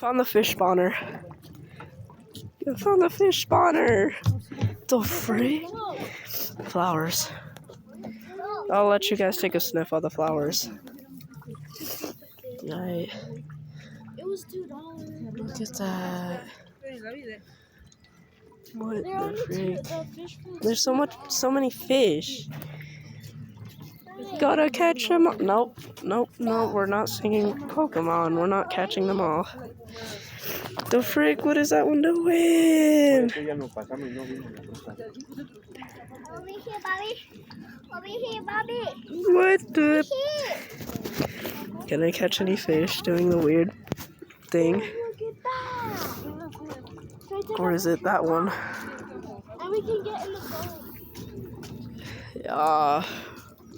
Found the fish spawner. I found the fish spawner. The freak? Flowers. I'll let you guys take a sniff of the flowers. Right. It was $2. Look at that. What the freak? There's so many fish. Gotta catch them all. Nope, we're not singing Pokemon. We're not catching them all. The frick, what is that one doing? What the? Can I catch any fish doing the weird thing? Or is it that one? And we can get in the boat. Yeah.